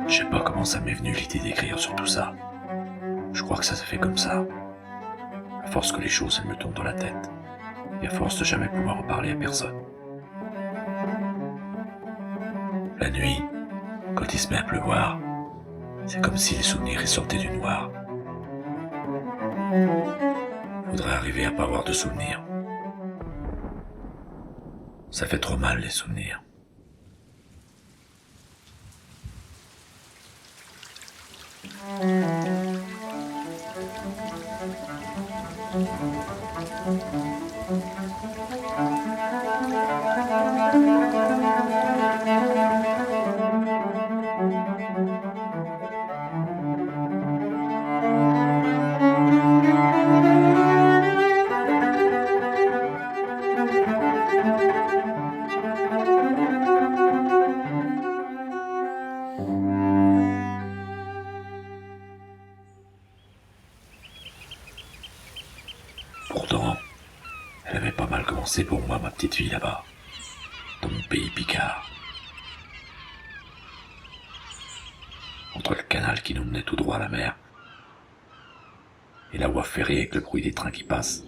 Je sais pas comment ça m'est venu l'idée d'écrire sur tout ça. Je crois que ça s'est fait comme ça. À force que les choses elles me tournent dans la tête. Et à force de jamais pouvoir reparler à personne. La nuit, quand il se met à pleuvoir, c'est comme si les souvenirs y sortaient du noir. Faudrait arriver à pas avoir de souvenirs. Ça fait trop mal les souvenirs. Pourtant, elle avait pas mal commencé pour moi, ma petite vie là-bas, dans mon pays picard. Entre le canal qui nous menait tout droit à la mer et la voie ferrée avec le bruit des trains qui passent.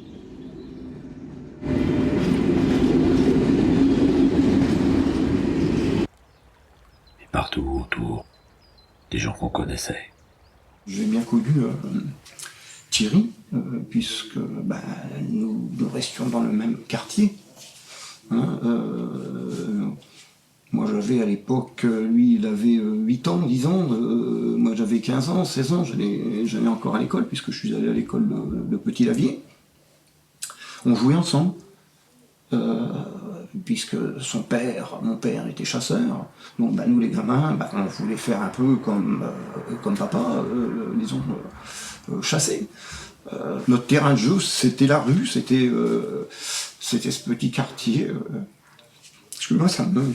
Et partout autour, des gens qu'on connaissait. J'ai bien connu Thierry, puisque nous restions dans le même quartier. Moi j'avais à l'époque, lui il avait 8 ans, 10 ans, moi j'avais 15 ans, 16 ans, j'allais encore à l'école, puisque je suis allé à l'école de Petit-Lavier. On jouait ensemble, puisque mon père était chasseur. Donc nous les gamins, on voulait faire un peu comme papa, disons, chasser. Notre terrain de jeu, c'était la rue, c'était ce petit quartier. Moi, ça me...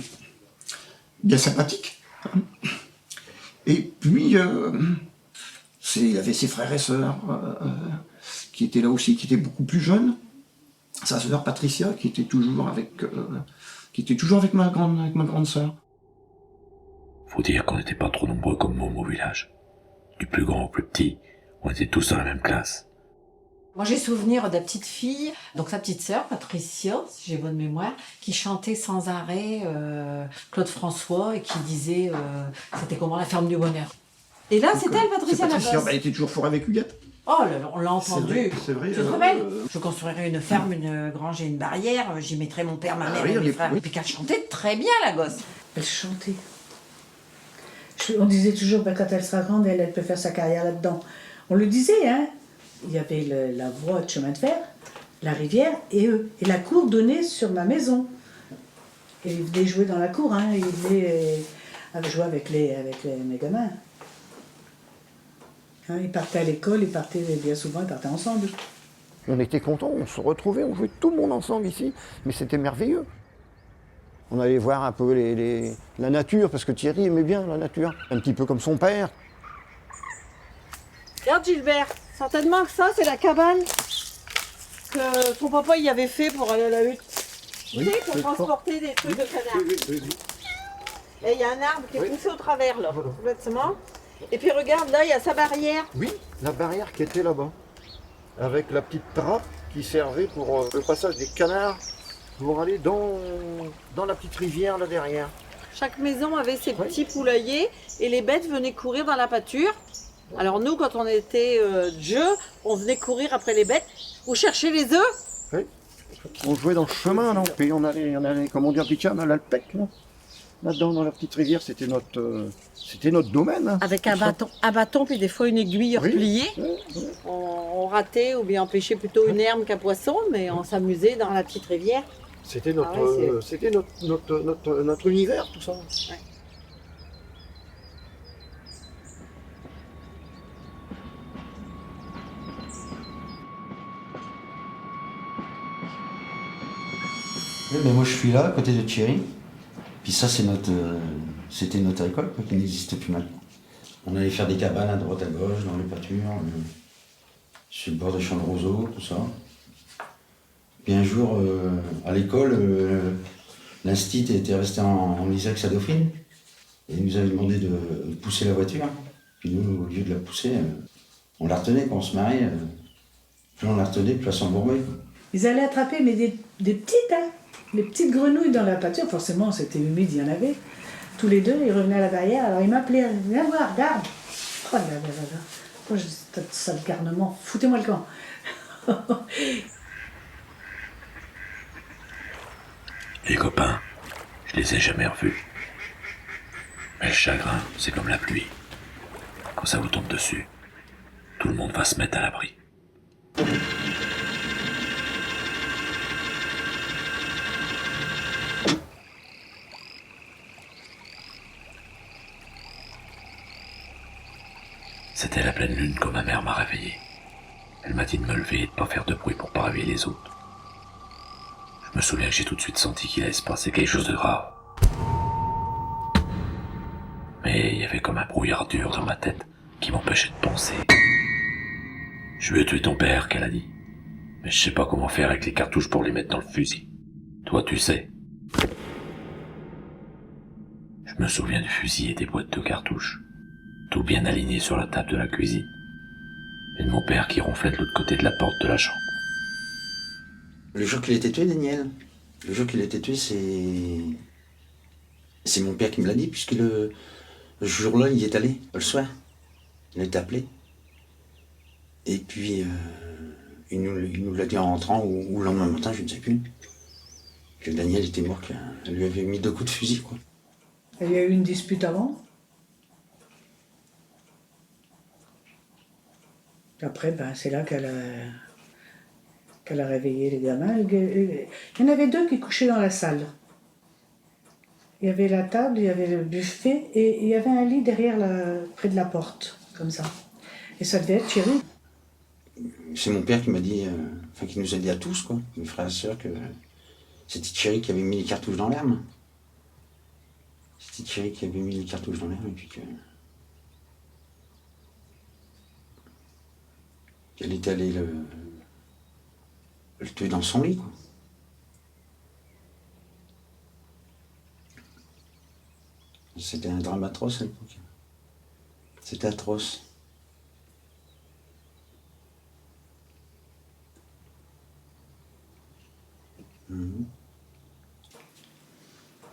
bien sympathique. Et puis, il avait ses frères et sœurs qui étaient là aussi, qui étaient beaucoup plus jeunes. Sa sœur Patricia, qui était toujours avec ma grande sœur. Faut dire qu'on n'était pas trop nombreux comme mômes au village. Du plus grand au plus petit, on était tous dans la même classe. Moi, j'ai souvenir de la petite fille, donc sa petite sœur, Patricia, si j'ai bonne mémoire, qui chantait sans arrêt Claude François et qui disait c'était comment la ferme du bonheur. Et là, c'était elle, Patricia Lagosse. Elle était toujours fort avec Huguette. Oh là là, on l'a entendu. C'est vrai. Tu te rappelles Je construirais une ferme, une grange et une barrière, j'y mettrais mon père, ma mère et mes frères. Et puis qu'elle chantait très bien, la gosse. Elle chantait. On disait toujours, quand elle sera grande, elle peut faire sa carrière là-dedans. On le disait, hein. Il y avait la voie de chemin de fer, la rivière et eux. Et la cour donnait sur ma maison. Et ils venaient jouer dans la cour, hein. Ils venaient jouer avec mes gamins. Hein, ils partaient à l'école, bien souvent, ils partaient ensemble. On était contents, on se retrouvait, on jouait tout le monde ensemble ici. Mais c'était merveilleux. On allait voir un peu la nature, parce que Thierry aimait bien la nature. Un petit peu comme son père. Regarde Gilbert, certainement que ça c'est la cabane que ton papa y avait fait pour aller à la hutte. Oui, tu sais, pour transporter des trucs de canard. Oui. Et il y a un arbre qui est poussé au travers là, complètement. Et puis regarde, là il y a sa barrière. Oui, la barrière qui était là-bas. Avec la petite trappe qui servait pour le passage des canards pour aller dans la petite rivière là derrière. Chaque maison avait ses petits poulaillers et les bêtes venaient courir dans la pâture. Alors nous, quand on était de jeu, on venait courir après les bêtes ou chercher les œufs. Oui. On jouait dans le chemin, non? Puis on allait, comme on dit en Picard, à l'Alpec, non? Là-dedans, dans la petite rivière, c'était notre domaine. Hein, avec un bâton, puis des fois une aiguille repliée. Oui. On ratait ou bien on pêchait plutôt une herbe qu'un poisson, mais on s'amusait dans la petite rivière. C'était notre univers, tout ça. Ouais. Mais moi je suis là à côté de Thierry. Puis ça c'était notre école quoi, qui n'existe plus maintenant. On allait faire des cabanes à droite à gauche, dans les pâtures, sur le bord des champs de roseaux, tout ça. Puis un jour, à l'école, l'instit était resté en lycée avec sa dauphine. Et il nous avait demandé de pousser la voiture. Puis nous, au lieu de la pousser, on la retenait quand on se mariait. Plus on la retenait, plus elle s'embourbait. Ils allaient attraper mais des petites, hein, les petites grenouilles dans la pâture. Forcément, c'était humide, il y en avait. Tous les deux, ils revenaient à la barrière. Alors ils m'appelaient, viens voir, regarde. Oh là là là là. Moi, je dis, sale garnement, foutez-moi le camp. Les copains, je les ai jamais revus. Mais le chagrin, c'est comme la pluie. Quand ça vous tombe dessus, tout le monde va se mettre à l'abri. C'était la pleine lune quand ma mère m'a réveillé. Elle m'a dit de me lever et de pas faire de bruit pour pas réveiller les autres. Je me souviens que j'ai tout de suite senti qu'il allait se passer quelque chose de grave. Mais il y avait comme un brouillard dur dans ma tête qui m'empêchait de penser. Je veux tuer ton père, qu'elle a dit. Mais je sais pas comment faire avec les cartouches pour les mettre dans le fusil. Toi, tu sais. Je me souviens du fusil et des boîtes de cartouches, tout bien aligné sur la table de la cuisine, et de mon père qui ronflait de l'autre côté de la porte de la chambre. Le jour qu'il a été tué, Daniel, le jour qu'il a été tué, c'est mon père qui me l'a dit, puisque le jour-là, il y est allé, le soir. Il a été appelé. Et puis, il nous l'a dit en rentrant, ou le lendemain matin, je ne sais plus, que Daniel était mort, qu'elle lui avait mis 2 coups de fusil, quoi. Il y a eu une dispute avant. Après, ben, c'est là qu'elle a réveillé les gamins. Il y en avait 2 qui couchaient dans la salle. Il y avait la table, il y avait le buffet et il y avait un lit derrière, près de la porte, comme ça. Et ça devait être Thierry. C'est mon père qui m'a dit, qui nous a dit à tous, quoi, mes frères et sœurs, que c'était Thierry qui avait mis les cartouches dans l'arme. C'était Thierry qui avait mis les cartouches dans l'arme et puis qu'elle était allée le tuer dans son lit, quoi. C'était un drame atroce à l'époque. C'était atroce.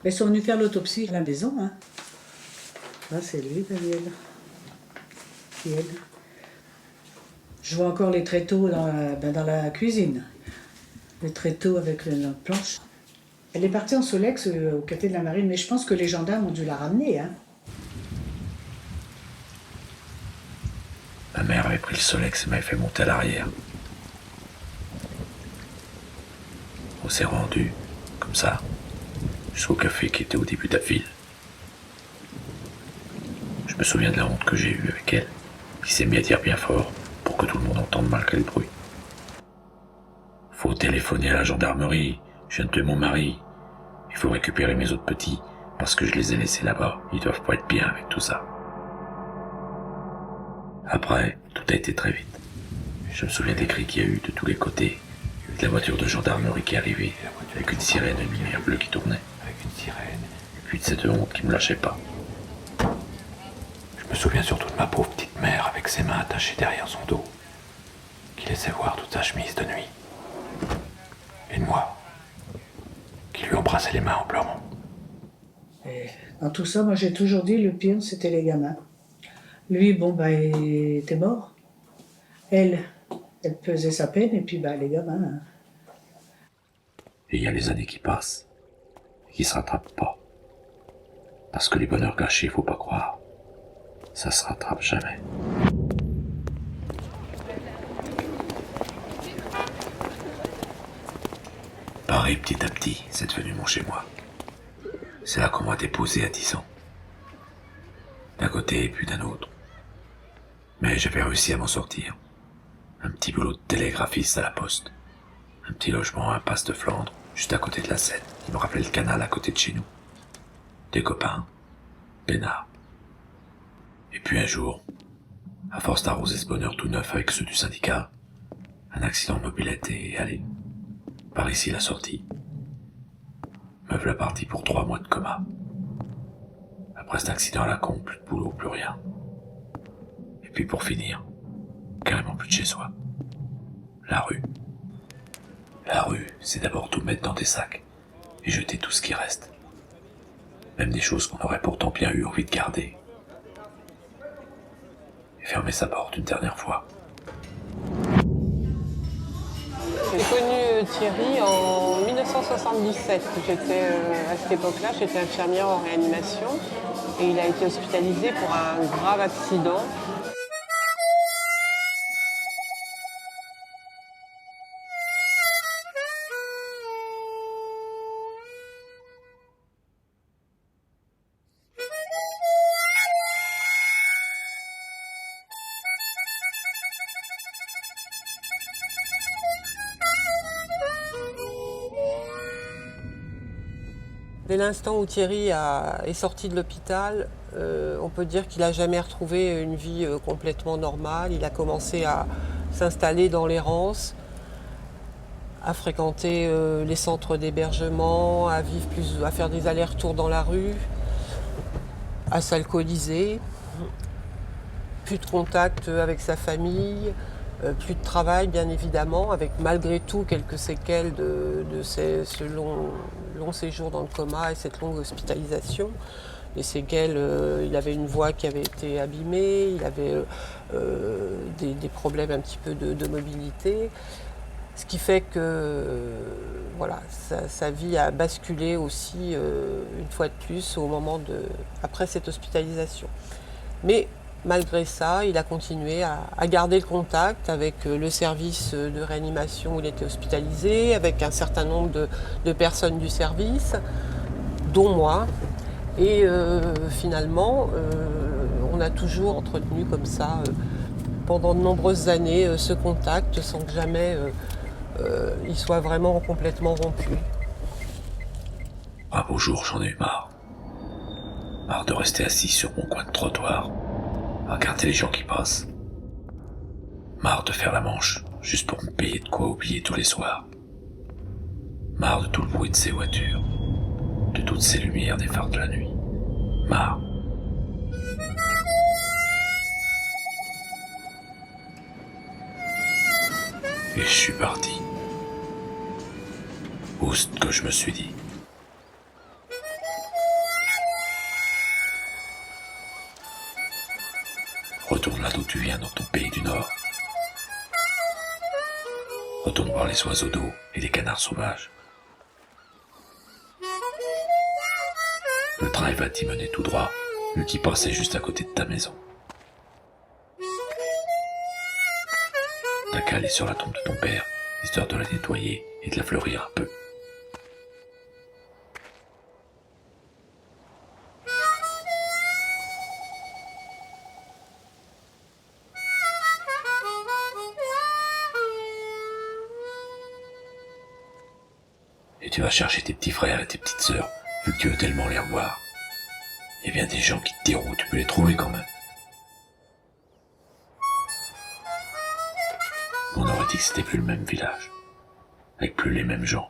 Ils sont venus faire l'autopsie à la maison. Hein. Là, c'est lui, Daniel. Qui aide. Je vois encore les tréteaux dans la cuisine. Les tréteaux avec la planche. Elle est partie en Solex au quartier de la Marine, mais je pense que les gendarmes ont dû la ramener. Hein. Ma mère avait pris le Solex et m'avait fait monter à l'arrière. On s'est rendu, comme ça, jusqu'au café qui était au début de la ville. Je me souviens de la honte que j'ai eue avec elle, qui s'est mis à dire bien fort pour que tout le monde entende malgré le bruit. Faut téléphoner à la gendarmerie, je viens de tuer mon mari. Il faut récupérer mes autres petits, parce que je les ai laissés là-bas. Ils doivent pas être bien avec tout ça. Après, tout a été très vite. Je me souviens des cris qu'il y a eu de tous les côtés, de la voiture de gendarmerie qui arrivait, avec une sirène et une lumière bleue qui tournait. Et puis de cette honte qui me lâchait pas. Je me souviens surtout de ma pauvre petite mère avec ses mains attachées derrière son dos, qui laissait voir toute sa chemise de nuit. Et de moi, qui lui embrassait les mains en pleurant. Et dans tout ça, moi j'ai toujours dit, le pire, c'était les gamins. Lui, bon, il était mort. Elle pesait sa peine, et puis les gamins. Hein. Et il y a les années qui passent, et qui se rattrapent pas. Parce que les bonheurs gâchés, faut pas croire, ça se rattrape jamais. Paris, petit à petit, c'est devenu mon chez-moi. C'est là qu'on m'a déposé à 10 ans. D'un côté et puis d'un autre. Mais j'avais réussi à m'en sortir. Un petit boulot de télégraphiste à la poste. Un petit logement à Passe de Flandre, juste à côté de la Seine, qui me rappelait le canal à côté de chez nous. Des copains, peinards. Et puis un jour, à force d'arroser ce bonheur tout neuf avec ceux du syndicat, un accident de mobilette et allez, par ici la sortie. Me voilà parti pour 3 mois de coma. Après Après cet accident à la con, plus de boulot, plus rien. Et puis pour finir, carrément plus de chez soi. La rue. La rue, c'est d'abord tout mettre dans des sacs et jeter tout ce qui reste. Même des choses qu'on aurait pourtant bien eu envie de garder. Et fermer sa porte une dernière fois. J'ai connu Thierry en 1977. À cette époque-là, j'étais infirmière en réanimation et il a été hospitalisé pour un grave accident. Dès l'instant où Thierry est sorti de l'hôpital, on peut dire qu'il n'a jamais retrouvé une vie complètement normale. Il a commencé à s'installer dans l'errance, à fréquenter les centres d'hébergement, à faire des allers-retours dans la rue, à s'alcooliser. Plus de contact avec sa famille, plus de travail bien évidemment, avec malgré tout quelques séquelles de ce long séjour dans le coma et cette longue hospitalisation. Les séquelles, il avait une voix qui avait été abîmée, il avait des problèmes un petit peu de mobilité. Ce qui fait que voilà, sa vie a basculé aussi une fois de plus après cette hospitalisation. Mais malgré ça, il a continué à garder le contact avec le service de réanimation où il était hospitalisé, avec un certain nombre de personnes du service, dont moi. Et finalement, on a toujours entretenu comme ça, pendant de nombreuses années, ce contact sans que jamais il soit vraiment complètement rompu. Un beau jour, j'en ai eu marre. Marre de rester assis sur mon coin de trottoir, à regarder les gens qui passent. Marre de faire la manche, juste pour me payer de quoi oublier tous les soirs. Marre de tout le bruit de ces voitures, de toutes ces lumières des phares de la nuit. Marre. Et je suis parti. Oust que je me suis dit. Retourne là d'où tu viens dans ton pays du Nord. Retourne voir les oiseaux d'eau et les canards sauvages. Le train va t'y mener tout droit, lui qui passait juste à côté de ta maison. T'as qu'à aller sur la tombe de ton père, histoire de la nettoyer et de la fleurir un peu. Et tu vas chercher tes petits frères et tes petites sœurs, vu que tu veux tellement les revoir. Il y a bien des gens qui te diront où tu peux les trouver quand même. On aurait dit que c'était plus le même village, avec plus les mêmes gens,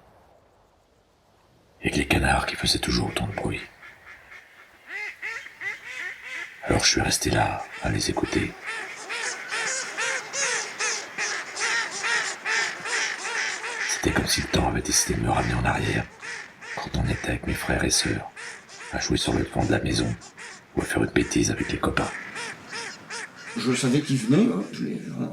et que les canards qui faisaient toujours autant de bruit. Alors je suis resté là, à les écouter. C'était comme si le temps avait décidé de me ramener en arrière, quand on était avec mes frères et sœurs, à jouer sur le pont de la maison, ou à faire une bêtise avec les copains. Je savais qu'il venait,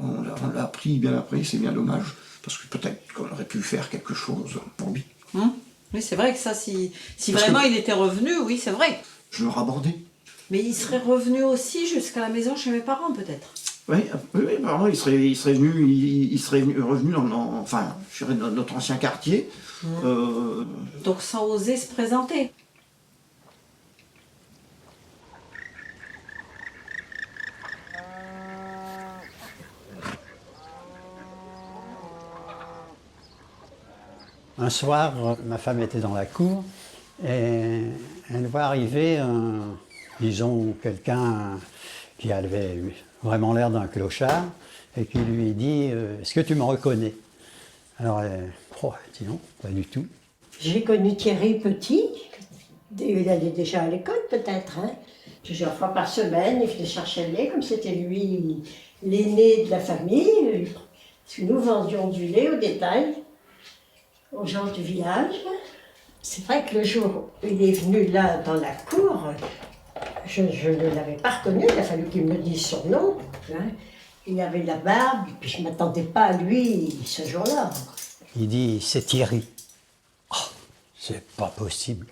on l'a appris bien après, c'est bien dommage, parce que peut-être qu'on aurait pu faire quelque chose pour lui. Oui, c'est vrai que ça, si vraiment il était revenu, oui, c'est vrai. Je le rabordais. Mais il serait revenu aussi jusqu'à la maison chez mes parents, peut-être. Oui, apparemment, il serait revenu dans notre ancien quartier. Donc sans oser se présenter. Un soir, ma femme était dans la cour et elle voit arriver, quelqu'un qui avait vraiment l'air d'un clochard et qui lui dit « Est-ce que tu me reconnais ?» Alors elle dit non, pas du tout. J'ai connu Thierry petit, il allait déjà à l'école peut-être, hein. Plusieurs fois par semaine, il venait chercher le lait, comme c'était lui l'aîné de la famille. Parce que nous vendions du lait au détail aux gens du village. C'est vrai que le jour où il est venu là dans la cour, je ne l'avais pas reconnu, il a fallu qu'il me dise son nom. Hein. Il avait la barbe, et puis je ne m'attendais pas à lui ce jour-là. Il dit, c'est Thierry. Oh, c'est pas possible.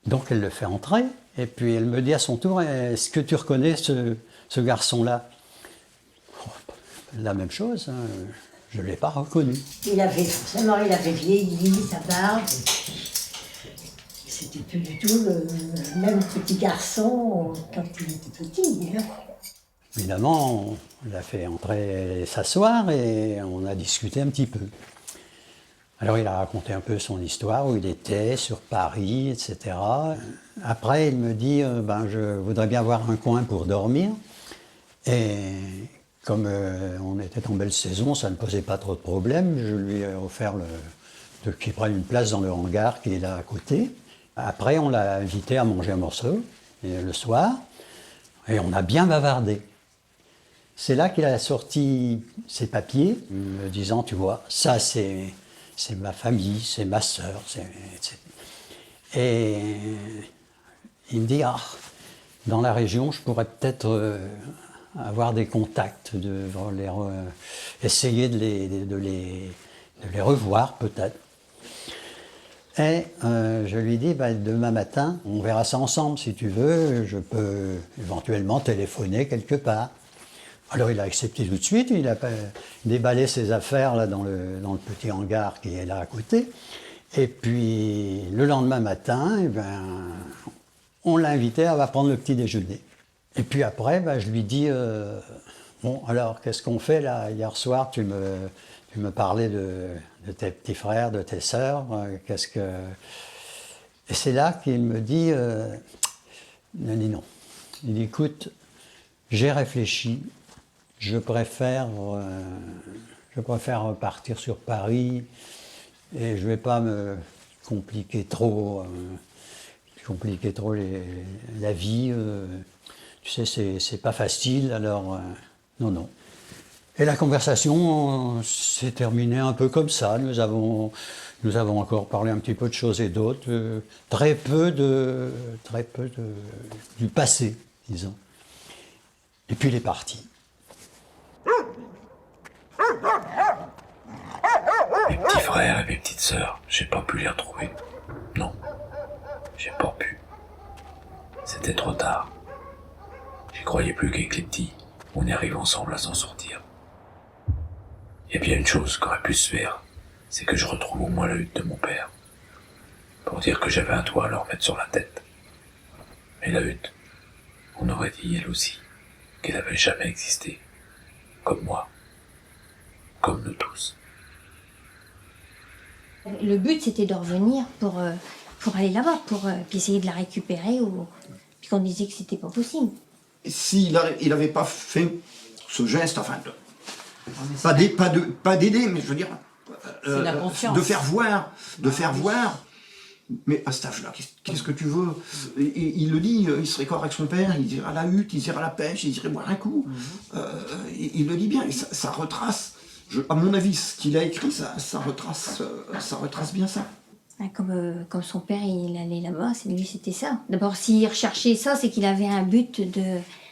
Donc elle le fait entrer, et puis elle me dit à son tour, est-ce que tu reconnais ce garçon-là? Oh, la même chose, hein. Je ne l'ai pas reconnu. Il avait vieilli, sa barbe. C'était plus du tout le même petit garçon quand il était petit. Hein. Évidemment, on l'a fait entrer s'asseoir et on a discuté un petit peu. Alors il a raconté un peu son histoire, où il était, sur Paris, etc. Après, il me dit, je voudrais bien avoir un coin pour dormir. Et comme on était en belle saison, ça ne posait pas trop de problème. Je lui ai offert qu'il prenne une place dans le hangar qui est là à côté. Après, on l'a invité à manger un morceau le soir, et on a bien bavardé. C'est là qu'il a sorti ses papiers, me disant, tu vois, ça c'est ma famille, c'est ma sœur. Et il me dit, dans la région, je pourrais peut-être avoir des contacts, essayer de les revoir peut-être. Et je lui dis, demain matin, on verra ça ensemble si tu veux, je peux éventuellement téléphoner quelque part. Alors il a accepté tout de suite, il a déballé ses affaires là, dans le petit hangar qui est là à côté. Et puis le lendemain matin, on l'a invité à prendre le petit déjeuner. Et puis après, je lui dis, bon alors qu'est-ce qu'on fait là? Hier soir tu me parlais de tes petits frères, de tes sœurs, Et c'est là qu'il me dit, non. Il dit, écoute, j'ai réfléchi. Je préfère repartir sur Paris et je ne vais pas me compliquer trop, la vie. Tu sais, c'est pas facile, alors non. Et la conversation s'est terminée un peu comme ça. Nous avons encore parlé un petit peu de choses et d'autres, très peu du passé, disons. Et puis il est parti. Mes petits frères et mes petites sœurs, j'ai pas pu les retrouver. Non, j'ai pas pu. C'était trop tard. J'y croyais plus qu'avec les petits, on y arrive ensemble à s'en sortir. Il y a bien une chose qui aurait pu se faire, c'est que je retrouve au moins la hutte de mon père. Pour dire que j'avais un toit à leur mettre sur la tête. Mais la hutte, on aurait dit elle aussi, qu'elle n'avait jamais existé. Comme moi. Comme nous tous. Le but, c'était de revenir pour aller là-bas, puis essayer de la récupérer, puis qu'on disait que c'était pas possible. S'il n'avait pas fait ce geste, pas d'aider, mais je veux dire, de faire voir, mais à cet âge-là, qu'est-ce que tu veux? Il le dit, il serait corps avec son père, il irait à la hutte, il irait à la pêche, il irait boire un coup. Il le dit bien, et ça retrace. À mon avis, ce qu'il a écrit, ça retrace bien ça. Comme son père, il allait là-bas, c'était ça. D'abord, s'il recherchait ça, c'est qu'il avait un but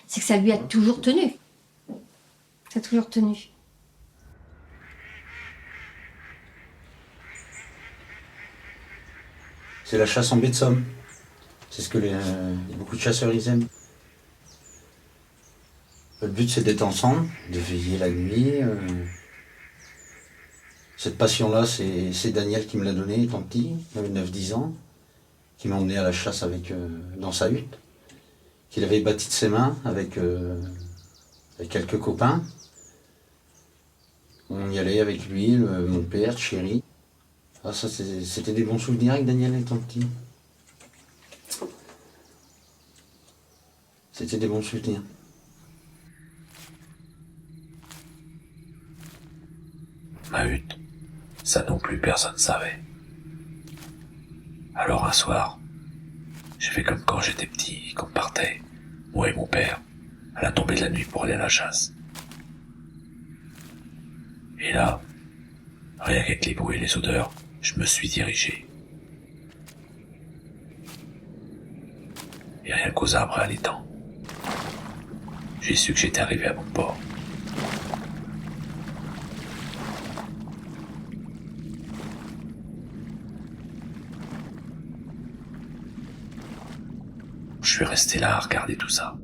c'est que ça lui a toujours tenu. Ça a toujours tenu. C'est la chasse en baie de Somme. C'est ce que beaucoup de chasseurs ils aiment. Le but, c'est d'être ensemble, de veiller la nuit. Cette passion-là, c'est Daniel qui me l'a donnée étant petit, il avait 9-10 ans, qui m'a emmené à la chasse dans sa hutte, qu'il avait bâtie de ses mains avec quelques copains. On y allait avec lui, mon père, Chéri. Ah, ça, c'était des bons souvenirs avec Daniel étant petit. C'était des bons souvenirs. Ma hutte, ça non plus personne savait. Alors un soir, J'ai fait comme quand j'étais petit, qu'on partait, moi et mon père, à la tombée de la nuit pour aller à la chasse. Et là, rien qu'avec les bruits et les odeurs, je me suis dirigé. Et rien qu'aux arbres et à l'étang, j'ai su que j'étais arrivé à mon port. Je suis resté là à regarder tout ça,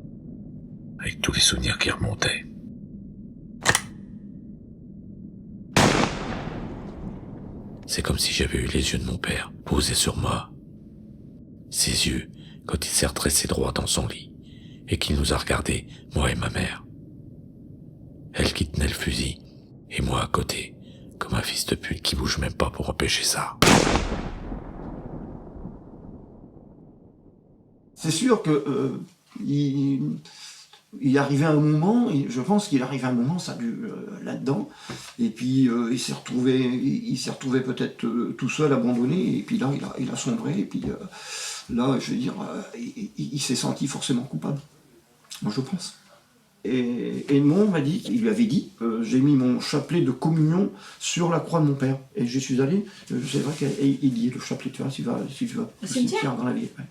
avec tous les souvenirs qui remontaient. C'est comme si j'avais eu les yeux de mon père posés sur moi. Ses yeux, quand il s'est redressé droit dans son lit, et qu'il nous a regardés, moi et ma mère. Elle qui tenait le fusil, et moi à côté, comme un fils de pute qui bouge même pas pour empêcher ça. C'est sûr que il arrivait un moment, je pense qu'il arrivait un moment, ça a dû là-dedans, et puis il s'est retrouvé peut-être tout seul, abandonné, et puis là il a sombré, et puis là je veux dire, il s'est senti forcément coupable, moi je pense. Et Edmond m'a dit, il lui avait dit, j'ai mis mon chapelet de communion sur la croix de mon père, et je suis allé, c'est vrai qu'il dit le chapelet, tu vois, si tu vas au cimetière dans la vie. Ouais.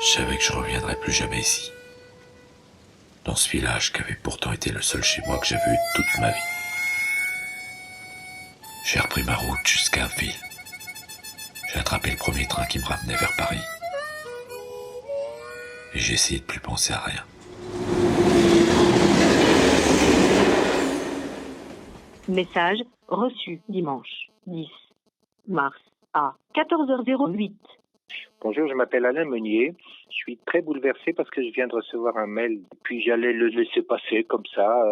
Je savais que je reviendrais plus jamais ici. Dans ce village qui avait pourtant été le seul chez moi que j'avais eu toute ma vie. J'ai repris ma route jusqu'à Abbeville. J'ai attrapé le premier train qui me ramenait vers Paris. Et j'ai essayé de plus penser à rien. Message reçu dimanche 10 mars à 14h08. Bonjour, je m'appelle Alain Meunier. Je suis très bouleversé parce que je viens de recevoir un mail. Puis j'allais le laisser passer comme ça.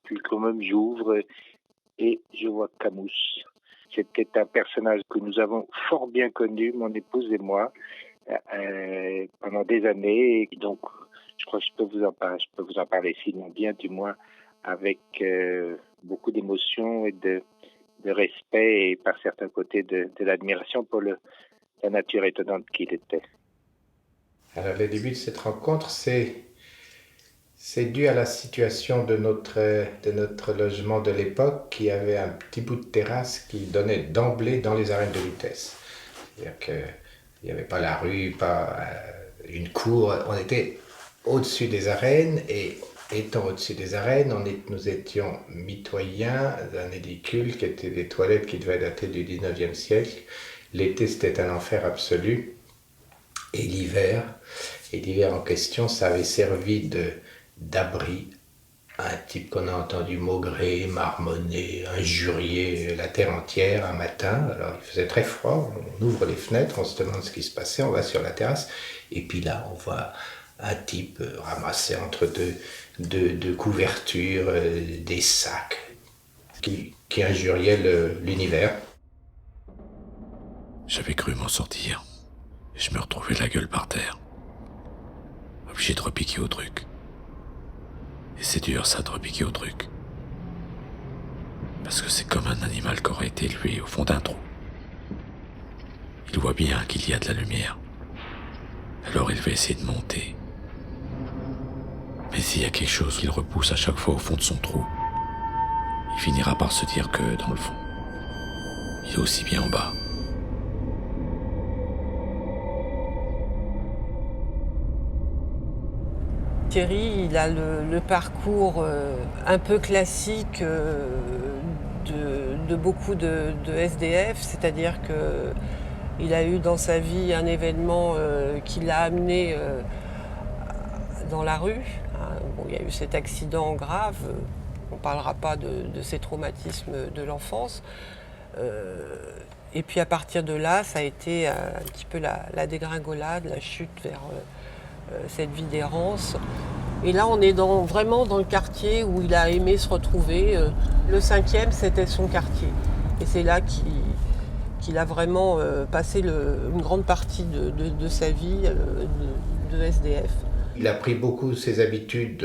Puis quand même j'ouvre et je vois Camus. C'était un personnage que nous avons fort bien connu, mon épouse et moi, pendant des années. Et donc, je crois que je peux vous en parler, sinon bien du moins avec beaucoup d'émotion et de respect et par certains côtés de l'admiration pour la nature étonnante qu'il était. Alors le début de cette rencontre, c'est dû à la situation de notre logement de l'époque qui avait un petit bout de terrasse qui donnait d'emblée dans les arènes de vitesse. C'est-à-dire qu'il n'y avait pas la rue, pas une cour, on était au-dessus des arènes et étant au-dessus des arènes, nous étions mitoyens d'un édicule qui était des toilettes qui devaient dater du 19e siècle. L'été, c'était un enfer absolu. Et l'hiver en question, ça avait servi d'abri à un type qu'on a entendu maugrer, marmonner, injurier la terre entière un matin. Alors, il faisait très froid, on ouvre les fenêtres, on se demande ce qui se passait, on va sur la terrasse, et puis là, on voit un type ramassé entre deux couvertures, des sacs, qui injuriait l'univers. J'avais cru m'en sortir, et je me retrouvais la gueule par terre, obligé de repiquer au truc. Et c'est dur ça de repiquer au truc, parce que c'est comme un animal qui aurait été élevé au fond d'un trou. Il voit bien qu'il y a de la lumière, alors il va essayer de monter. Mais s'il y a quelque chose qui le repousse à chaque fois au fond de son trou, il finira par se dire que, dans le fond, il est aussi bien en bas. Thierry, il a le parcours un peu classique de beaucoup de SDF, c'est-à-dire qu'il a eu dans sa vie un événement qui l'a amené dans la rue. Bon, il y a eu cet accident grave, on ne parlera pas de ces traumatismes de l'enfance. Et puis à partir de là, ça a été un petit peu la dégringolade, la chute vers cette vie d'errance. Et là, on est vraiment dans le quartier où il a aimé se retrouver. Le 5e, c'était son quartier. Et c'est là qu'il a vraiment passé une grande partie de sa vie de SDF. Il a pris beaucoup ses habitudes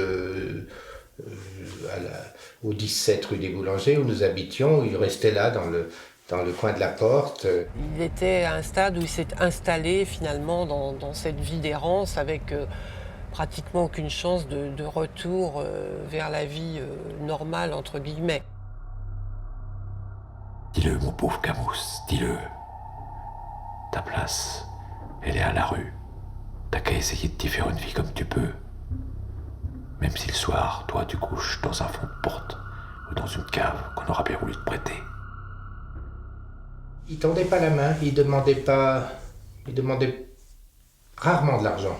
au 17 rue des Boulangers où nous habitions. Il restait là dans le coin de la porte. Il était à un stade où il s'est installé finalement dans cette vie d'errance avec pratiquement aucune chance de retour vers la vie normale, entre guillemets. Dis-le, mon pauvre Camus, dis-le. Ta place, elle est à la rue. T'as qu'à essayer de t'y faire une vie comme tu peux. Même si le soir, toi, tu couches dans un fond de porte ou dans une cave qu'on aura bien voulu te prêter. Il tendait pas la main, il demandait rarement de l'argent.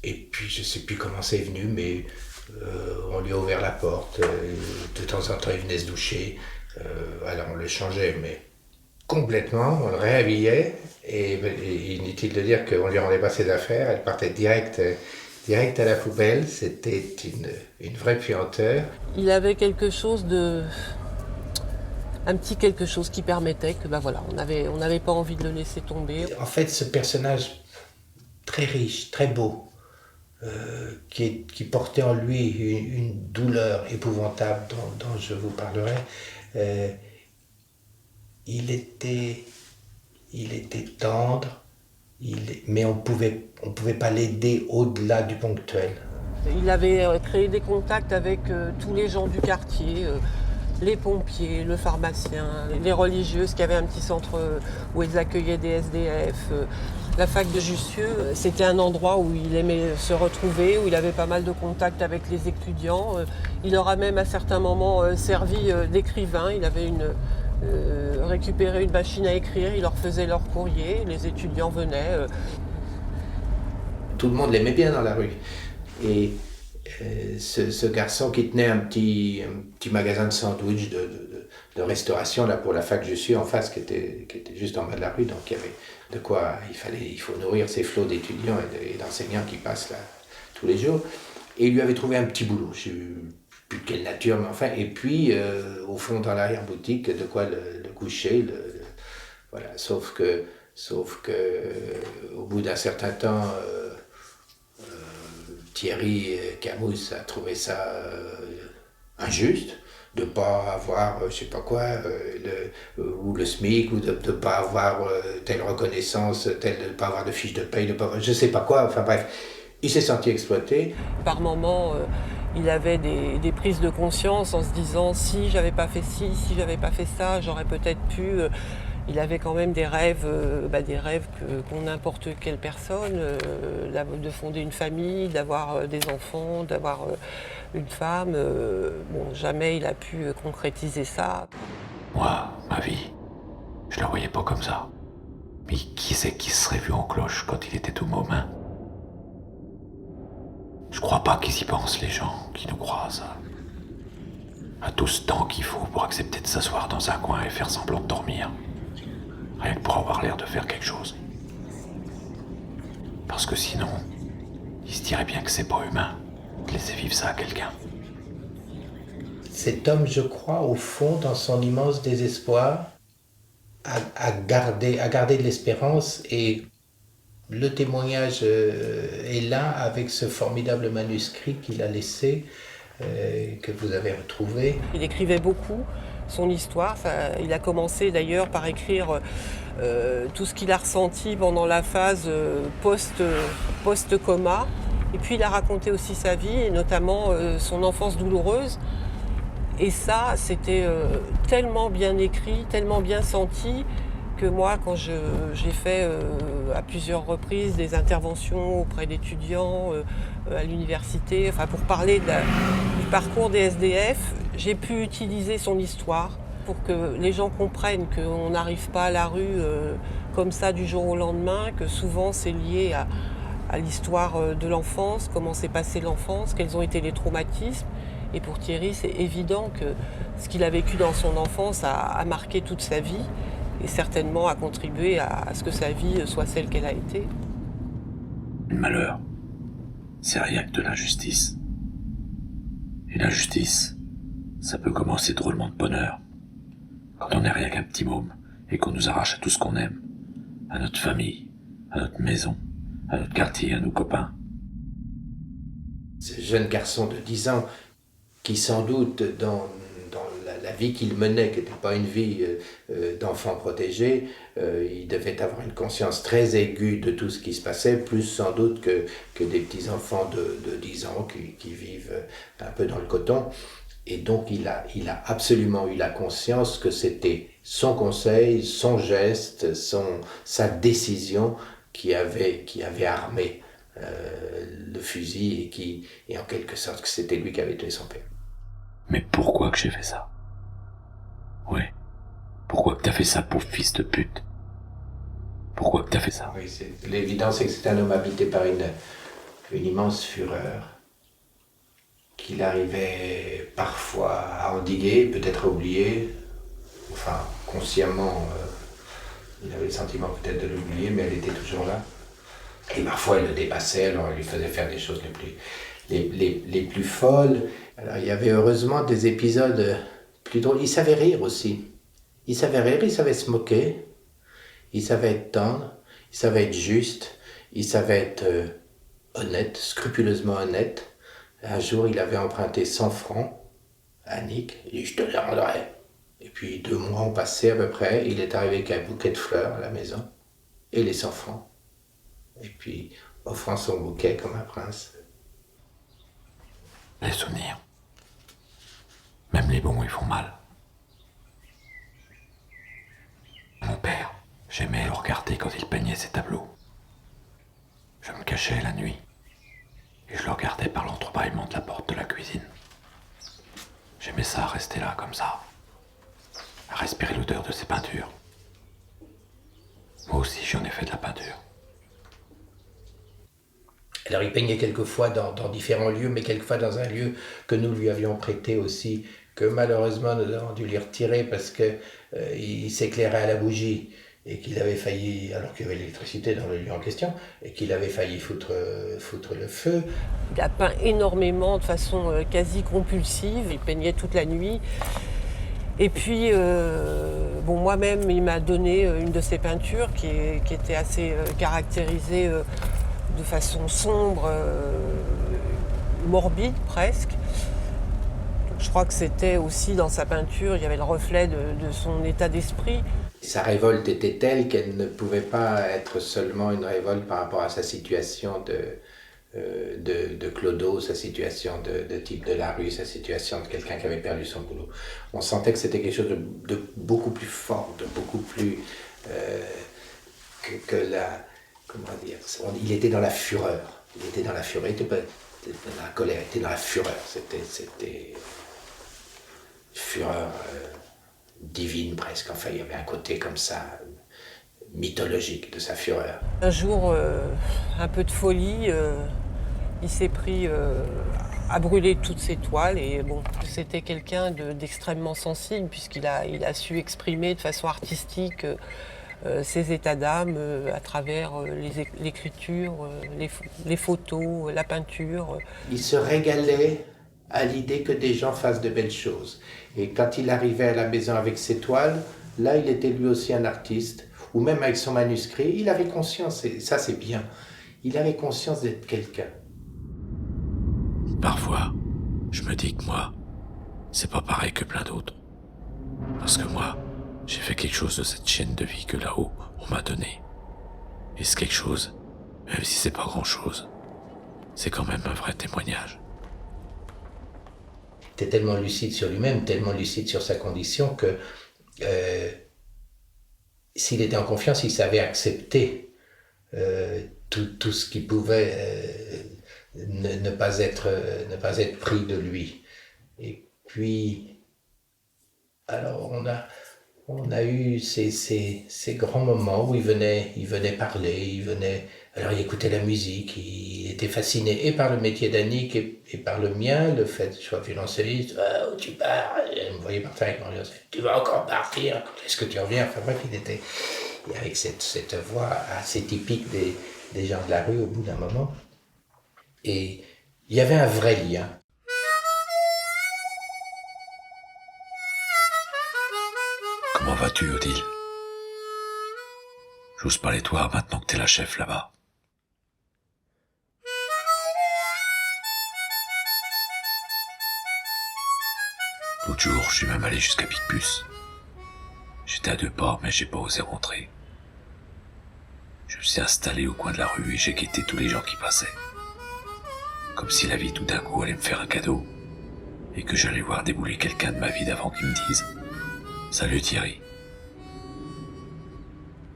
Et puis je sais plus comment c'est venu, mais on lui a ouvert la porte, de temps en temps il venait se doucher, alors on le changeait, mais complètement, on le réhabillait, et inutile de dire qu'on lui rendait pas ses affaires, elle partait direct à la poubelle, c'était une vraie puanteur. Il avait quelque chose un petit quelque chose qui permettait que, voilà, on n'avait pas envie de le laisser tomber. En fait, ce personnage très riche, très beau, qui portait en lui une douleur épouvantable dont je vous parlerai, il était tendre, mais on pouvait pas l'aider au-delà du ponctuel. Il avait créé des contacts avec tous les gens du quartier, les pompiers, le pharmacien, les religieuses qui avaient un petit centre où ils accueillaient des SDF. La fac de Jussieu, c'était un endroit où il aimait se retrouver, où il avait pas mal de contacts avec les étudiants. Il leur a même à certains moments servi d'écrivain. Il avait récupéré une machine à écrire, il leur faisait leur courrier, les étudiants venaient. Tout le monde l'aimait bien dans la rue. Et ce garçon qui tenait un petit magasin de sandwich de restauration là pour la fac je suis en face qui était juste en bas de la rue, donc il y avait de quoi, il faut nourrir ces flots d'étudiants et d'enseignants qui passent là tous les jours. Et il lui avait trouvé un petit boulot, je ne sais plus de quelle nature, mais enfin, et puis au fond dans l'arrière-boutique, de quoi le coucher, voilà, sauf que au bout d'un certain temps, Thierry Camus a trouvé ça injuste de ne pas avoir, je sais pas quoi, ou le SMIC, ou de ne pas avoir telle reconnaissance, de ne pas avoir de fiche de paye, je sais pas quoi, enfin bref, il s'est senti exploité. Par moments, il avait des prises de conscience en se disant si j'avais pas fait ci, si j'avais pas fait ça, j'aurais peut-être pu. Il avait quand même des rêves qu'ont n'importe quelle personne, de fonder une famille, d'avoir des enfants, d'avoir une femme. Jamais il a pu concrétiser ça. Moi, ma vie, je la voyais pas comme ça. Mais qui c'est qui se serait vu en cloche quand il était tout môme? Je crois pas qu'ils y pensent, les gens qui nous croisent. À tout ce temps qu'il faut pour accepter de s'asseoir dans un coin et faire semblant de dormir. Rien que pour avoir l'air de faire quelque chose. Parce que sinon, il se dirait bien que c'est pas humain de laisser vivre ça à quelqu'un. Cet homme, je crois, au fond, dans son immense désespoir, a gardé de l'espérance, et le témoignage est là avec ce formidable manuscrit qu'il a laissé, que vous avez retrouvé. Il écrivait beaucoup son histoire. Il a commencé d'ailleurs par écrire tout ce qu'il a ressenti pendant la phase post-coma. Et puis il a raconté aussi sa vie, et notamment son enfance douloureuse. Et ça, c'était tellement bien écrit, tellement bien senti, que moi, quand j'ai fait à plusieurs reprises des interventions auprès d'étudiants à l'université, pour parler du parcours des SDF, j'ai pu utiliser son histoire pour que les gens comprennent qu'on n'arrive pas à la rue comme ça du jour au lendemain, que souvent c'est lié à l'histoire de l'enfance, comment s'est passée l'enfance, quels ont été les traumatismes. Et pour Thierry, c'est évident que ce qu'il a vécu dans son enfance a marqué toute sa vie, et certainement a contribué à ce que sa vie soit celle qu'elle a été. Le malheur, c'est rien que de l'injustice. Et l'injustice, ça peut commencer drôlement de bonheur. Quand on n'est rien qu'un petit môme et qu'on nous arrache à tout ce qu'on aime, à notre famille, à notre maison, à notre quartier, à nos copains. Ce jeune garçon de 10 ans qui sans doute dans la vie qu'il menait, qui n'était pas une vie d'enfant protégé, il devait avoir une conscience très aiguë de tout ce qui se passait, plus sans doute que des petits-enfants de 10 ans qui vivent un peu dans le coton. Et donc il a absolument eu la conscience que c'était son conseil, son geste, sa décision qui avait armé le fusil et en quelque sorte que c'était lui qui avait tué son père. Mais pourquoi que j'ai fait ça? Ouais. Pourquoi que t'as fait ça, pauvre fils de pute? Pourquoi que t'as fait ça? Oui, l'évidence c'est que c'est un homme habité par une immense fureur qu'il arrivait parfois à endiguer, peut-être à oublier, enfin consciemment, il avait le sentiment peut-être de l'oublier, mais elle était toujours là. Et parfois elle le dépassait, alors elle lui faisait faire des choses les plus folles. Alors il y avait heureusement des épisodes plus drôles. Il savait rire aussi. Il savait rire, il savait se moquer, il savait être tendre, il savait être juste, il savait être honnête, scrupuleusement honnête. Un jour, il avait emprunté 100 francs à Nick, il dit « je te les rendrai ». Et puis 2 mois ont passé à peu près, il est arrivé avec un bouquet de fleurs à la maison, et les 100 francs. Et puis, offrant son bouquet comme un prince. Les souvenirs, même les bons, ils font mal. Mon père, j'aimais le regarder quand il peignait ses tableaux. Je me cachais la nuit, et je le regardais par l'entrebâillement de la porte de la cuisine. J'aimais ça, rester là, comme ça, à respirer l'odeur de ses peintures. Moi aussi, j'en ai fait de la peinture. Alors il peignait quelquefois dans différents lieux, mais quelquefois dans un lieu que nous lui avions prêté aussi, que malheureusement nous avons dû lui retirer parce qu'il s'éclairait à la bougie et qu'il avait failli, alors qu'il y avait l'électricité dans le lieu en question, et qu'il avait failli foutre le feu. Il a peint énormément de façon quasi compulsive, il peignait toute la nuit. Et puis, moi-même, il m'a donné une de ses peintures qui était assez caractérisée de façon sombre, morbide presque. Donc, je crois que c'était aussi dans sa peinture, il y avait le reflet de son état d'esprit. Sa révolte était telle qu'elle ne pouvait pas être seulement une révolte par rapport à sa situation de clodo, sa situation de type de la rue, sa situation de quelqu'un qui avait perdu son boulot. On sentait que c'était quelque chose de beaucoup plus fort, de beaucoup plus que la... Comment dire? Il était dans la fureur. Il était dans la fureur. Il était pas dans la colère, il était dans la fureur. C'était fureur divine presque. Enfin, il y avait un côté comme ça, mythologique de sa fureur. Un jour, un peu de folie, il s'est pris à brûler toutes ses toiles. Et bon, c'était quelqu'un d'extrêmement sensible puisqu'il a su exprimer de façon artistique ses états d'âme à travers l'écriture, les photos, la peinture. Il se régalait à l'idée que des gens fassent de belles choses. Et quand il arrivait à la maison avec ses toiles, là il était lui aussi un artiste, ou même avec son manuscrit, il avait conscience, et ça c'est bien, il avait conscience d'être quelqu'un. Parfois, je me dis que moi, c'est pas pareil que plein d'autres. Parce que moi, j'ai fait quelque chose de cette chaîne de vie que là-haut, on m'a donné. Et c'est quelque chose, même si c'est pas grand-chose, c'est quand même un vrai témoignage. Il était tellement lucide sur lui-même, tellement lucide sur sa condition que s'il était en confiance, il savait accepter tout ce qui pouvait ne pas être pris de lui. Et puis, alors on a eu ces grands moments où il venait parler, alors il écoutait la musique, il était fasciné et par le métier d'Annick et par le mien, le fait que je sois violoncelliste. Où tu pars? Il me voyait partir avec mon violoncelle. Tu vas encore partir? Est-ce que tu reviens? Enfin bref, il était avec cette voix assez typique des gens de la rue au bout d'un moment. Et il y avait un vrai lien. Comment vas-tu, Odile? J'ose pas les toits maintenant que t'es la chef là-bas. je suis même allé jusqu'à Picpus. J'étais à 2 pas, mais j'ai pas osé rentrer. Je me suis installé au coin de la rue et j'ai guetté tous les gens qui passaient. Comme si la vie tout d'un coup allait me faire un cadeau et que j'allais voir débouler quelqu'un de ma vie d'avant qui me dise « Salut Thierry ».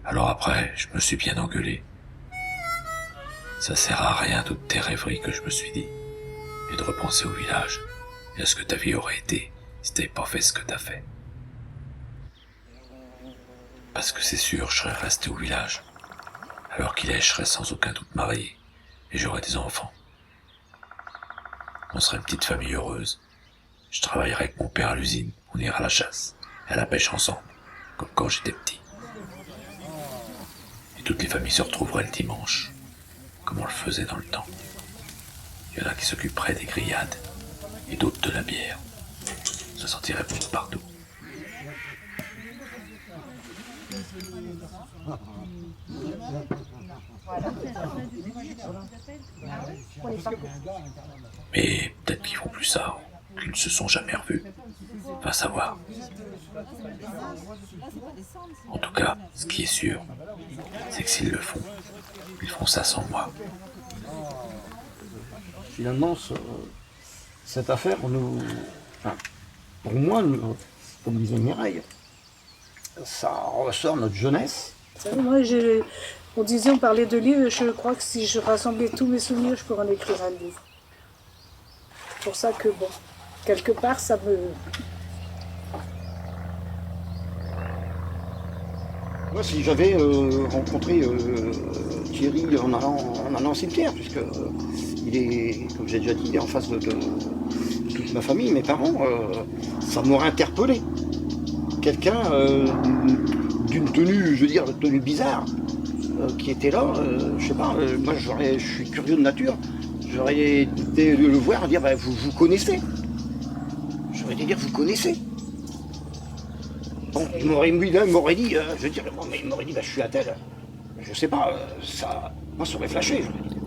Alors après, je me suis bien engueulé. Ça sert à rien toutes tes rêveries que je me suis dit, et de repenser au village et à ce que ta vie aurait été si t'avais pas fait ce que t'as fait. Parce que c'est sûr, je serais resté au village. Alors qu'il est, je serais sans aucun doute marié, et j'aurais des enfants. On serait une petite famille heureuse. Je travaillerais avec mon père à l'usine, on ira à la chasse, et à la pêche ensemble, comme quand j'étais petit. Et toutes les familles se retrouveraient le dimanche, comme on le faisait dans le temps. Il y en a qui s'occuperaient des grillades, et d'autres de la bière. Ça sentirait bon partout. Mais peut-être qu'ils font plus ça, ou qu'ils ne se sont jamais revus. Va savoir. En tout cas, ce qui est sûr, c'est que s'ils le font, ils font ça sans moi. Finalement, cette affaire, pour moi, comme disait Mireille, ça ressort notre jeunesse. Moi, on parlait de livres, je crois que si je rassemblais tous mes souvenirs, je pourrais en écrire un livre. C'est pour ça que, bon, quelque part, ça me... Moi, si j'avais rencontré Thierry en allant au cimetière, puisque il est, comme j'ai déjà dit, il est en face de toute ma famille, mes parents, ça m'aurait interpellé. Quelqu'un d'une tenue, je veux dire, tenue bizarre, qui était là, je sais pas, moi je suis curieux de nature, j'aurais été le voir et dire, bah, vous connaissez. J'aurais été dire, vous connaissez. Bon, il m'aurait dit, je veux dire, bon, mais il m'aurait dit, bah, je suis à tel. Je sais pas, moi ça aurait flashé, je veux dire.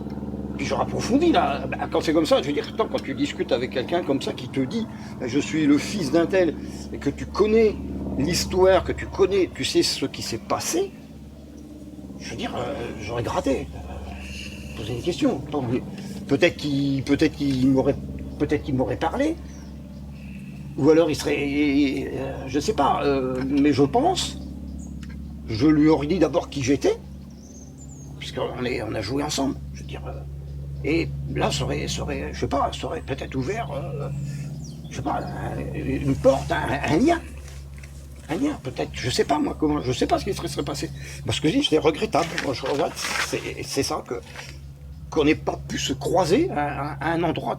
Puis j'aurais approfondi, là, bah, quand c'est comme ça, je veux dire, quand tu discutes avec quelqu'un comme ça qui te dit, bah, je suis le fils d'un tel, et que tu connais l'histoire, que tu connais, tu sais ce qui s'est passé, je veux dire, j'aurais gratté, posé une question. Peut-être qu'il m'aurait parlé, ou alors il serait, je sais pas, mais je pense, je lui aurais dit d'abord qui j'étais, puisqu'on a joué ensemble, je veux dire, et là, ça aurait peut-être ouvert, je sais pas, une porte, un lien. Un lien, peut-être, je sais pas moi comment, je sais pas ce qui serait passé. Parce que c'est regrettable, moi je regrette, c'est ça, qu'on n'ait pas pu se croiser à un endroit,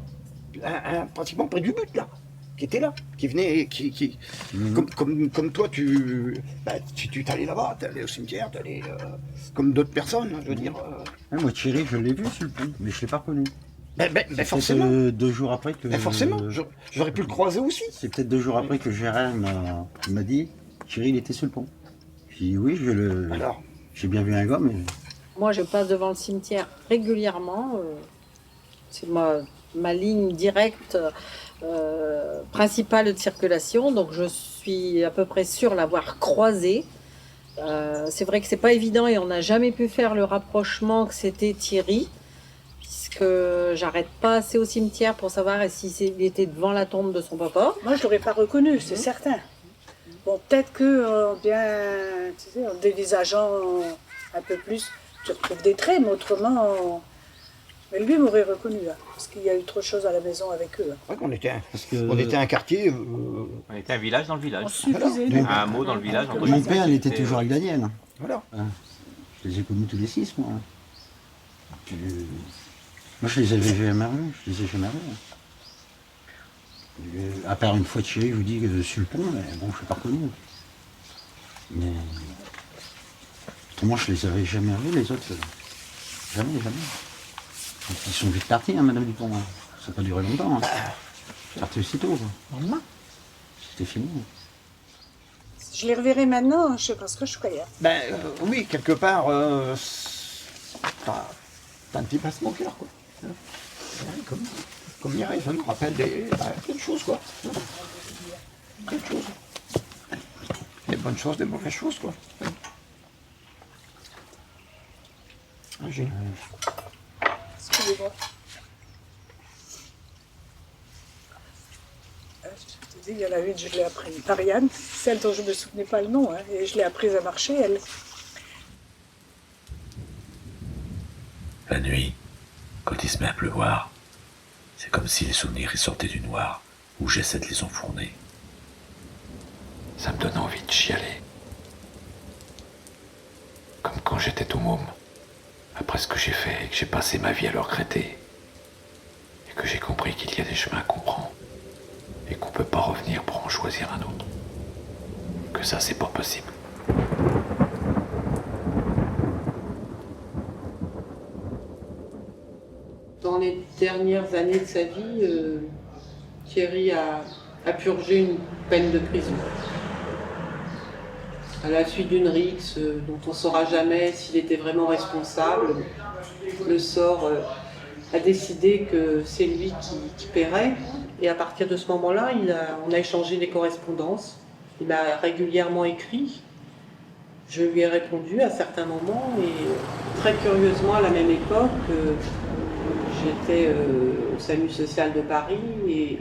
pratiquement près du but là, qui était là, qui venait, comme toi, tu t'allais là-bas, t'allais au cimetière, t'allais, comme d'autres personnes, je veux dire. Moi Thierry, je l'ai vu sur le pont, mais je l'ai pas reconnu. Mais forcément. 2 jours après que... Mais forcément, j'aurais pu le croiser aussi. C'est peut-être 2 jours après que Gérard m'a dit, Thierry, il était sur le pont. J'ai dit oui, j'ai bien vu un gars, mais... Moi, je passe devant le cimetière régulièrement. C'est ma ligne directe principale de circulation, donc je suis à peu près sûre l'avoir croisé. C'est vrai que c'est pas évident et on n'a jamais pu faire le rapprochement que c'était Thierry, puisque j'arrête pas assez au cimetière pour savoir s'il était devant la tombe de son papa. Moi, je l'aurais pas reconnu, c'est certain. Bon, peut-être que tu sais, en dévisageant un peu plus, tu retrouves des traits, mais autrement... Mais lui m'aurait reconnu, hein, parce qu'il y a eu trop de choses à la maison avec eux. Hein. C'est vrai qu'on était un quartier... On était un village dans le village. On suffisait. Un hameau dans le village. Mon père, il était toujours avec Daniel. Voilà. Je les ai connus tous les 6, moi. Moi, je les avais jamais revus. À part une fois de Thierry, je vous dis, sur le pont, mais bon, je ne l'ai pas reconnu. Mais... Autrement, je les avais jamais revus, les autres. Jamais. Ils sont vite partis, hein, Madame Dupont. Ça n'a pas duré longtemps. Hein. Ils sont partis aussitôt. Lendemain. C'était fini. Je les reverrai maintenant, je sais pas ce que je ferais. Oui, quelque part, t'as un petit passement au cœur, quoi. Comme Mireille, ça nous rappelle plein de choses, quoi. Quelque chose. Des bonnes choses, des mauvaises choses, quoi. Excusez-moi. Je te dis, il y en a une, je l'ai appris. Ariane, celle dont je ne me souvenais pas le nom, hein, et je l'ai apprise à marcher, elle. La nuit, quand il se met à pleuvoir, c'est comme si les souvenirs y sortaient du noir, où j'essaie de les enfourner. Ça me donne envie de chialer. Comme quand j'étais tout môme, après ce que j'ai fait et que j'ai passé ma vie à le regretter, et que j'ai compris qu'il y a des chemins qu'on prend, et qu'on peut pas revenir pour en choisir un autre. Que ça, c'est pas possible. Dans les dernières années de sa vie, Thierry a purgé une peine de prison. À la suite d'une rixe dont on ne saura jamais s'il était vraiment responsable, le sort a décidé que c'est lui qui paierait. Et à partir de ce moment-là, on a échangé des correspondances. Il m'a régulièrement écrit. Je lui ai répondu à certains moments. Et très curieusement, à la même époque, j'étais au SAMU social de Paris et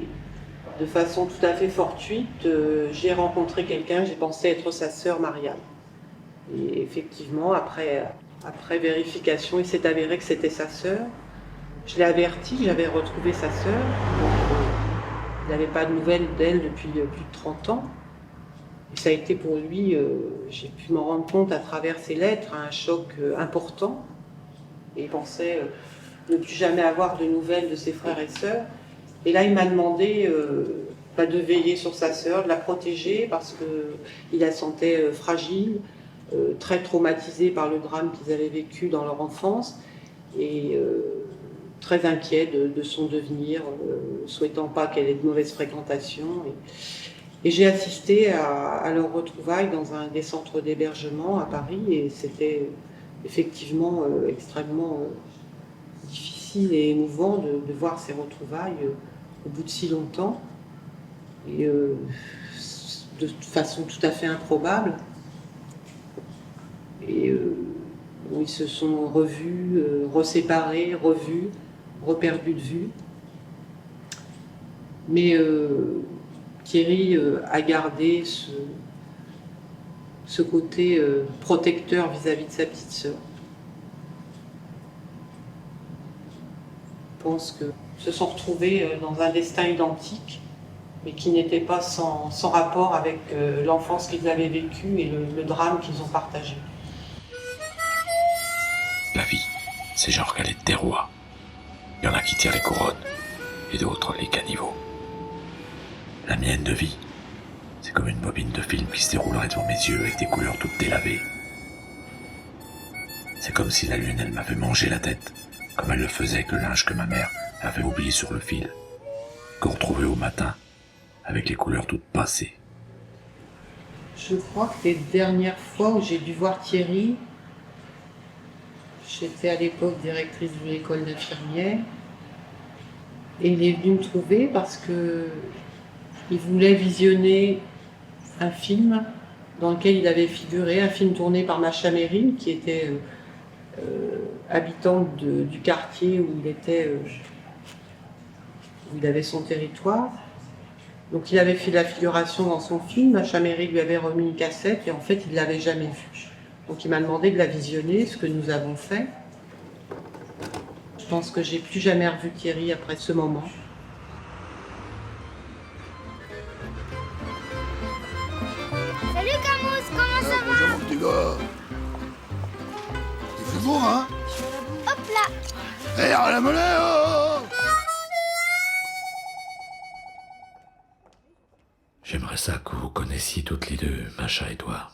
de façon tout à fait fortuite, j'ai rencontré quelqu'un, j'ai pensé être sa sœur Marianne. Et effectivement, après vérification, il s'est avéré que c'était sa sœur. Je l'ai averti, j'avais retrouvé sa sœur. Il n'avait pas de nouvelles d'elle depuis plus de 30 ans. Et ça a été pour lui, j'ai pu m'en rendre compte à travers ses lettres, un choc important. Et il pensait ne plus jamais avoir de nouvelles de ses frères et sœurs. Et là, il m'a demandé de veiller sur sa sœur, de la protéger, parce qu'il la sentait fragile, très traumatisée par le drame qu'ils avaient vécu dans leur enfance, et très inquiet de son devenir, souhaitant pas qu'elle ait de mauvaise fréquentation. Et j'ai assisté à leur retrouvaille dans un des centres d'hébergement à Paris, et c'était effectivement extrêmement difficile et émouvant de voir ces retrouvailles au bout de si longtemps, et de façon tout à fait improbable. Et ils se sont revus, reséparés, revus, reperdus de vue. Mais Thierry a gardé ce côté protecteur vis-à-vis de sa petite sœur. Je pense qu'ils se sont retrouvés dans un destin identique, mais qui n'était pas sans rapport avec l'enfance qu'ils avaient vécue et le drame qu'ils ont partagé. La vie, c'est genre galette des rois. Il y en a qui tirent les couronnes, et d'autres les caniveaux. La mienne de vie, c'est comme une bobine de film qui se déroulerait devant mes yeux avec des couleurs toutes délavées. C'est comme si la lune, elle m'avait mangé la tête, comme elle le faisait avec le linge que ma mère avait oublié sur le fil, qu'on retrouvait au matin, avec les couleurs toutes passées. Je crois que les dernières fois où j'ai dû voir Thierry, j'étais à l'époque directrice d'une école d'infirmière, et il est venu me trouver parce qu'il voulait visionner un film dans lequel il avait figuré, un film tourné par Macha Merrill, qui était habitante du quartier où il avait son territoire. Donc il avait fait la figuration dans son film, Macha Merrill lui avait remis une cassette et en fait il ne l'avait jamais vue. Donc il m'a demandé de la visionner, ce que nous avons fait. Je pense que j'ai plus jamais revu Thierry après ce moment. Salut Camus, comment ça va? Bonjour mon petit gars. Il fait beau, hein? Hop là! Hé, relève-le, oh! J'aimerais ça que vous connaissiez toutes les deux, Macha et toi.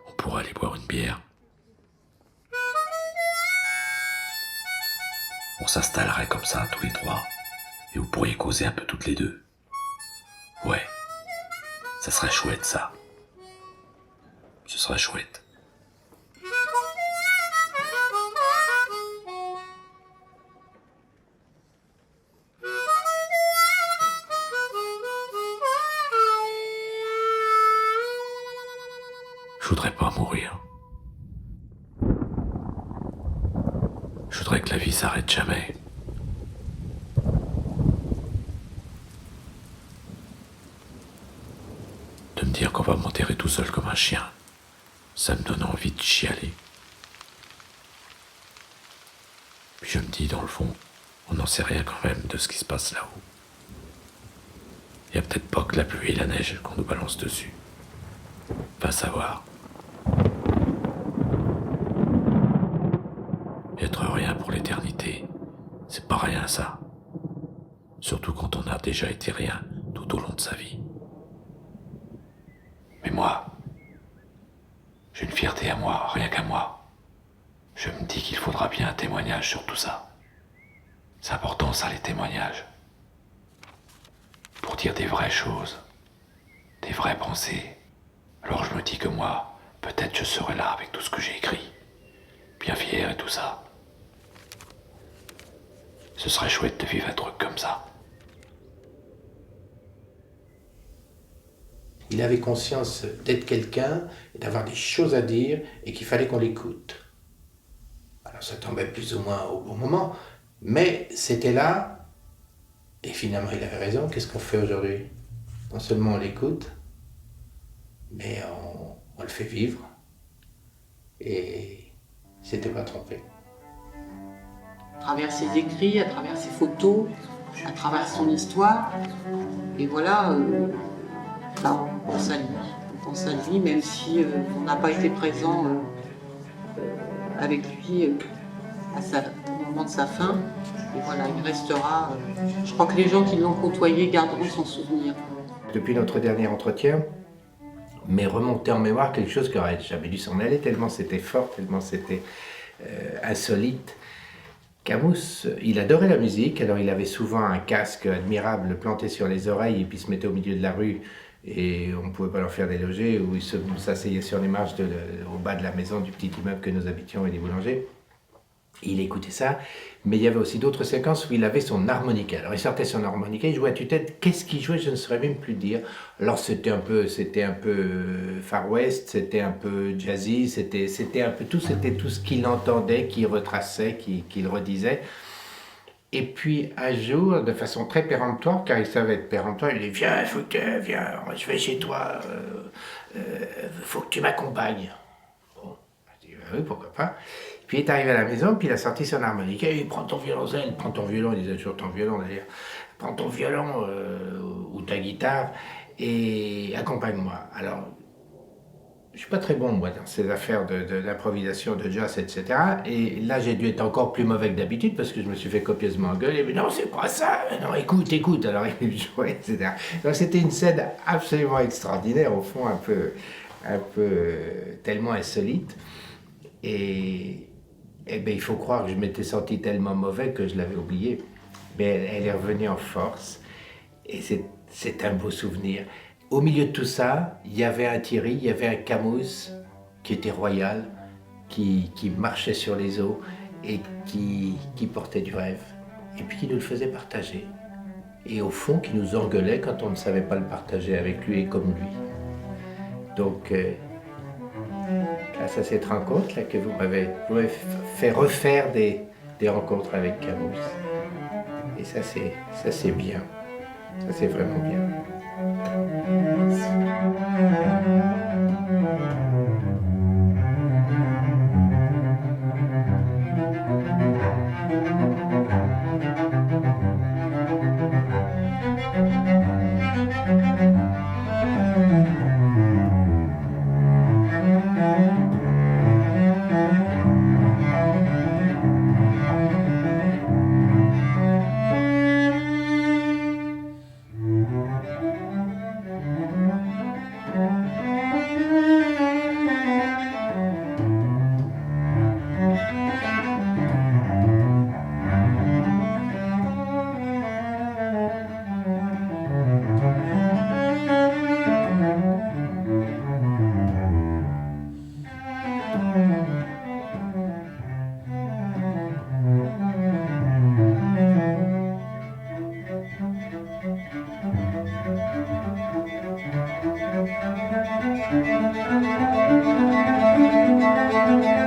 On pourrait aller boire une bière. On s'installerait comme ça, tous les trois, et vous pourriez causer un peu toutes les deux. Ouais, ça serait chouette, ça. Ce serait chouette. voudrais pas mourir. Je voudrais que la vie s'arrête jamais. De me dire qu'on va m'enterrer tout seul comme un chien, ça me donne envie de chialer. Puis je me dis, dans le fond, on n'en sait rien quand même de ce qui se passe là-haut. Il y a peut-être pas que la pluie et la neige qu'on nous balance dessus. Va savoir. Être rien pour l'éternité, c'est pas rien ça. Surtout quand on a déjà été rien tout au long de sa vie. Mais moi, j'ai une fierté à moi, rien qu'à moi. Je me dis qu'il faudra bien un témoignage sur tout ça. C'est important ça, les témoignages. Pour dire des vraies choses, des vraies pensées. Alors je me dis que moi, peut-être je serai là avec tout ce que j'ai écrit. Bien fier et tout ça. Ce serait chouette de vivre un truc comme ça. Il avait conscience d'être quelqu'un, et d'avoir des choses à dire, et qu'il fallait qu'on l'écoute. Alors ça tombait plus ou moins au bon moment, mais c'était là, et finalement il avait raison. Qu'est-ce qu'on fait aujourd'hui? Non seulement on l'écoute, mais on le fait vivre, et il s'était pas trompé. À travers ses écrits, à travers ses photos, à travers son histoire, et voilà, on pense à lui. On pense à lui, même si on n'a pas été présent avec lui au moment de sa fin. Et voilà, il restera. Je crois que les gens qui l'ont côtoyé garderont son souvenir. Depuis notre dernier entretien, m'est remonté en mémoire quelque chose qui aurait jamais dû s'en aller, tellement c'était fort, tellement c'était insolite. Camus, il adorait la musique, alors il avait souvent un casque admirable planté sur les oreilles et puis il se mettait au milieu de la rue et on ne pouvait pas leur faire déloger, ou il s'asseyait sur les marches au bas de la maison du petit immeuble que nous habitions et des boulangers. Il écoutait ça, mais il y avait aussi d'autres séquences où il avait son harmonica. Alors il sortait son harmonica, il jouait à tue-tête. Qu'est-ce qu'il jouait, je ne saurais même plus dire. Alors c'était un peu Far West, c'était un peu jazzy, c'était un peu tout, c'était tout ce qu'il entendait, qu'il retraçait, qu'il redisait. Et puis un jour, de façon très péremptoire, car il savait être péremptoire, il dit « Viens, viens, je vais chez toi, faut que tu m'accompagnes. » Bon, je dis « Oui, pourquoi pas ?» Puis il est arrivé à la maison, puis il a sorti son harmonica, il prend ton violoncelle, prends ton violon, il disait toujours ton violon d'ailleurs, prends ton violon ou ta guitare et accompagne-moi. Alors, je suis pas très bon moi dans ces affaires d'improvisation, de jazz, etc. Et là j'ai dû être encore plus mauvais que d'habitude parce que je me suis fait copieusement engueuler, mais non c'est pas ça, non écoute, alors il jouait, etc. Donc c'était une scène absolument extraordinaire, au fond un peu tellement insolite. Et ben, il faut croire que je m'étais senti tellement mauvais que je l'avais oublié. Mais elle est revenue en force et c'est un beau souvenir. Au milieu de tout ça, il y avait un Thierry, il y avait un Camus qui était royal, qui marchait sur les eaux et qui portait du rêve. Et puis qui nous le faisait partager. Et au fond, qui nous engueulait quand on ne savait pas le partager avec lui et comme lui. Donc, grâce à cette rencontre là, que vous m'avez fait refaire des rencontres avec Camus. Et ça c'est bien. Ça c'est vraiment bien. Thank you.